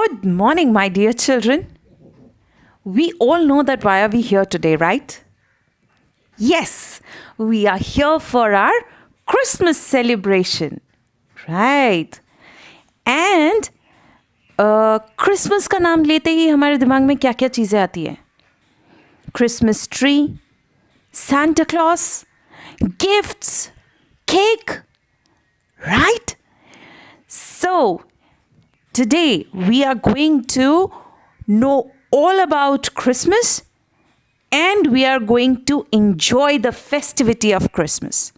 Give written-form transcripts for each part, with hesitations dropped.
Good morning, my dear children. We all know that why are we here today, right? Yes, we are here for our Christmas celebration. Right. And Christmas का नाम लेते ही हमारे दिमाग में क्या क्या चीज़ें आती हैं? Christmas tree, Santa Claus, gifts, cake, right? So, today we are going to know all about Christmas and we are going to enjoy the festivity of Christmas.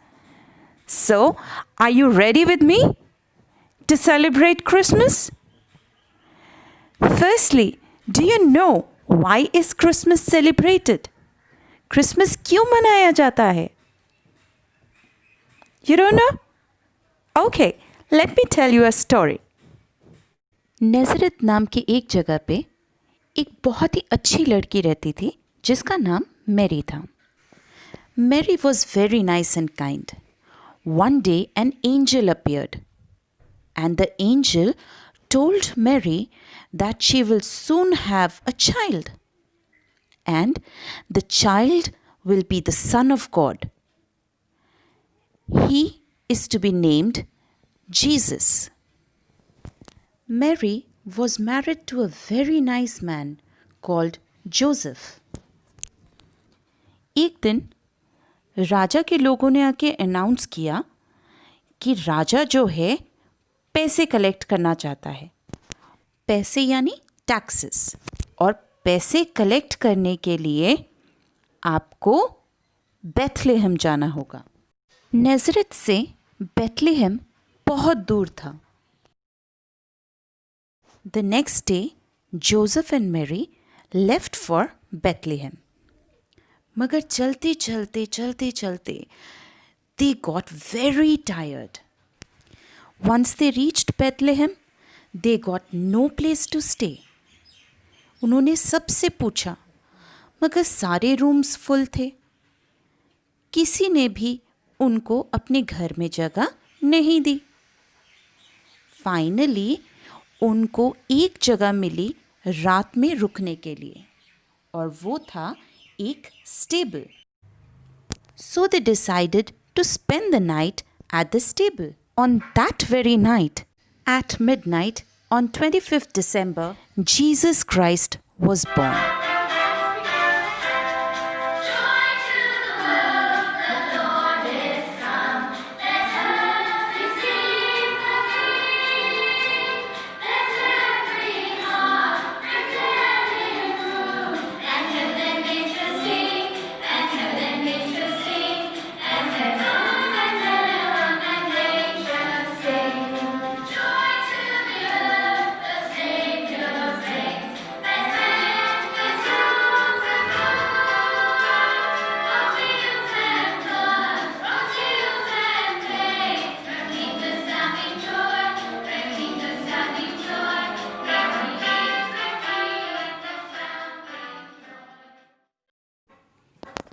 So, are you ready with me to celebrate Christmas? Firstly, do you know why is Christmas celebrated? Christmas क्यों मनाया जाता है? You don't know? Okay, let me tell you a story. नज़रत नाम की एक जगह पे एक बहुत ही अच्छी लड़की रहती थी जिसका नाम मैरी था. Mary was very nice and kind. One day an angel appeared and the angel told Mary that she will soon have a child. And the child will be the Son of God. He is to be named Jesus. Mary was married to a very nice man called Joseph. एक दिन राजा के लोगों ने आके announce किया कि राजा जो है पैसे कलेक्ट करना चाहता है. पैसे यानी टैक्सेस. और पैसे कलेक्ट करने के लिए आपको बेथलेहम जाना होगा. नज़रत से बेथलेहम बहुत दूर था. The next day, Joseph and Mary left for Bethlehem. मगर चलते चलते they got very tired. Once they reached Bethlehem, they got no place to stay. उन्होंने सबसे पूछा मगर सारे रूम्स फुल थे. किसी ने भी उनको अपने घर में जगह नहीं दी. फाइनली उनको एक जगह मिली रात में रुकने के लिए और वो था एक stable. So they decided to spend the night at the stable. On that very night, at midnight, on 25th December, Jesus Christ was born.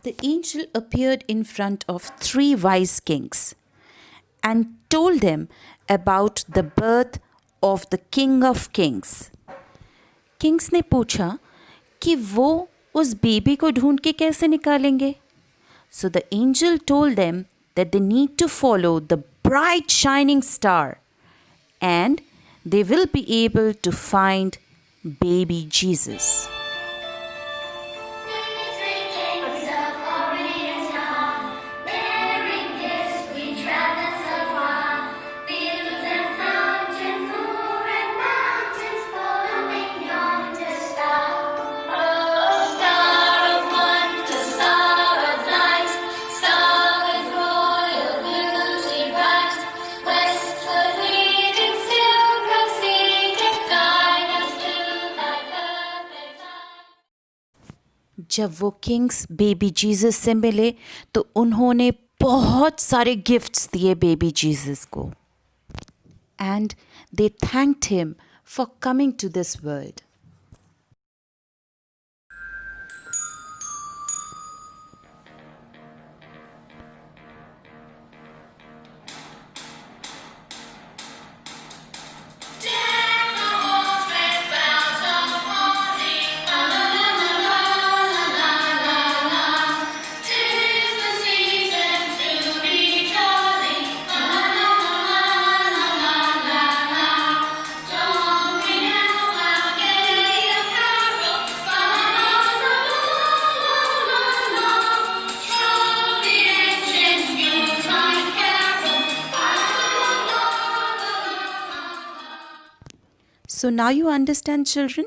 The angel appeared in front of 3 wise kings and told them about the birth of the King of Kings. Kings ने पूछा कि वो उस baby को ढूंढ के कैसे निकालेंगे. So the angel told them that they need to follow the bright shining star and they will be able to find baby Jesus. जब वो किंग्स बेबी जीसस से मिले तो उन्होंने बहुत सारे गिफ्ट्स दिए बेबी जीसस को. And they thanked him for coming to this world. So now you understand, children?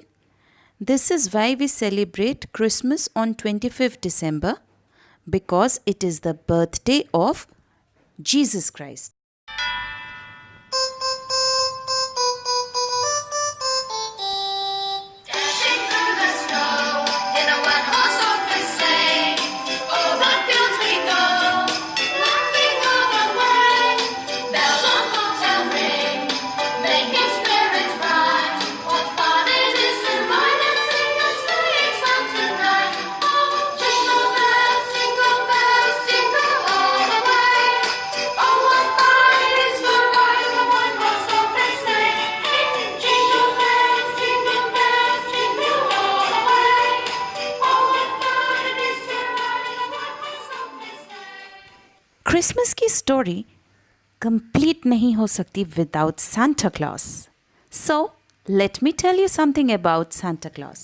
This is why we celebrate Christmas on 25th December, because it is the birthday of Jesus Christ. Dashing through the snow in a one-horse open sleigh, over the fields we go, laughing all the way. Bells on bobtail ring, making spirits bright. What fun it is to ride and sing a sleighing song tonight! Oh, jingle bells, jingle all the way. Oh, what fun it is to ride in a one-horse open sleigh! Hey, jingle bells, jingle all the way. Oh, what fun it is to ride in a one-horse open sleigh! Christmas की story complete नहीं हो सकती without Santa Claus. So let me tell you something about Santa Claus.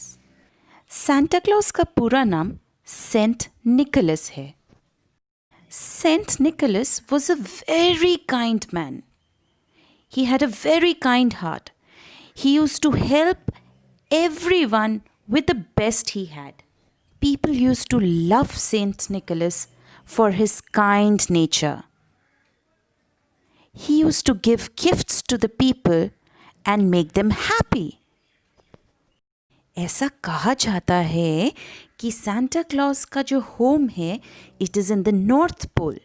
Santa Claus का पूरा नाम Saint Nicholas है. Saint Nicholas was a very kind man. He had a very kind heart. He used to help everyone with the best he had. People used to love Saint Nicholas for his kind nature. He used to give gifts to the people and make them happy. ऐसा कहा जाता है कि Santa Claus का जो home है it is in the North Pole.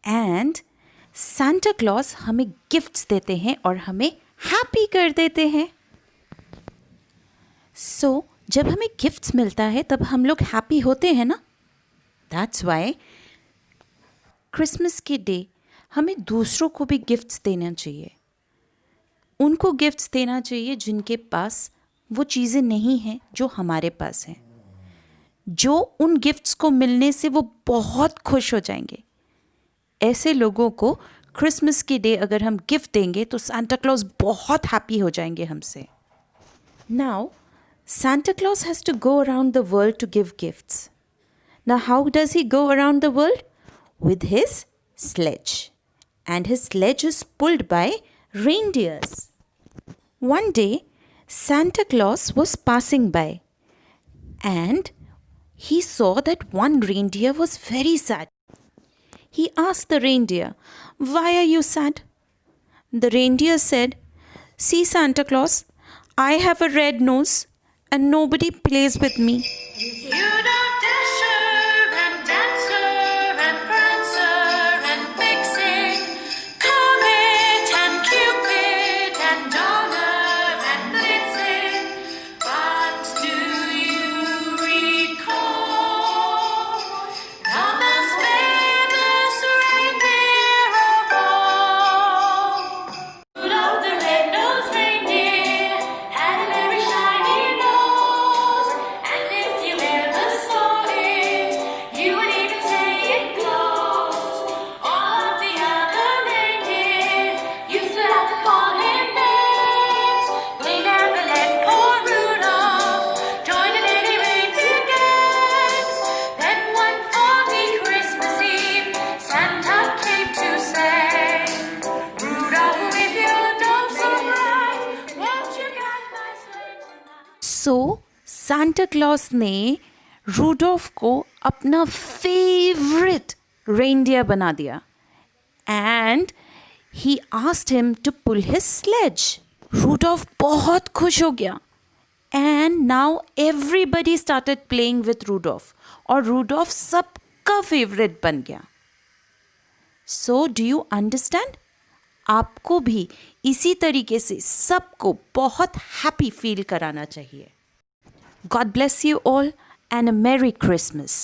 And Santa Claus हमें gifts देते हैं और हमें हैप्पी कर देते हैं. सो जब हमें गिफ्ट्स मिलता है तब हम लोग हैप्पी होते हैं ना. दैट्स वाई क्रिसमस के डे हमें दूसरों को भी गिफ्ट्स देना चाहिए. उनको गिफ्ट्स देना चाहिए जिनके पास वो चीज़ें नहीं हैं जो हमारे पास हैं, जो उन गिफ्ट्स को मिलने से वो बहुत खुश हो जाएंगे. ऐसे लोगों को क्रिसमस के डे अगर हम गिफ्ट देंगे तो सांता क्लॉज बहुत हैप्पी हो जाएंगे हमसे. Now Santa Claus has to go around the world to give gifts. Now, how does he go around the world? With his sledge. And his sledge is pulled by reindeers. One day, Santa Claus was passing by and he saw that one reindeer was very sad. He asked the reindeer, "Why are you sad?" The reindeer said, "See, Santa Claus, I have a red nose and nobody plays with me." You don't Dasher and Dancer and Prancer and Vixen, Comet and Cupid and Donner and Blitzen. But do you recall the most famous reindeer of all? Rudolph the red-nosed reindeer had a very shiny nose, and if you ever saw it, you would even say it glows. All of the other reindeers used to have to call him names. They never let poor Rudolph join in any reindeer games. Then one foggy Christmas Eve, Santa came to say, "Rudolph, with your nose so bright, won't you guide my sleigh tonight?" So Santa Claus ने Rudolph को अपना favourite reindeer बना दिया and he asked him to pull his sleigh. Rudolph बहुत खुश हो गया and now everybody started playing with Rudolph और रूडोल्फ सबका फेवरेट बन गया. So do you understand? आपको भी इसी तरीके से सबको बहुत हैप्पी फील कराना चाहिए. God bless you all and a Merry Christmas.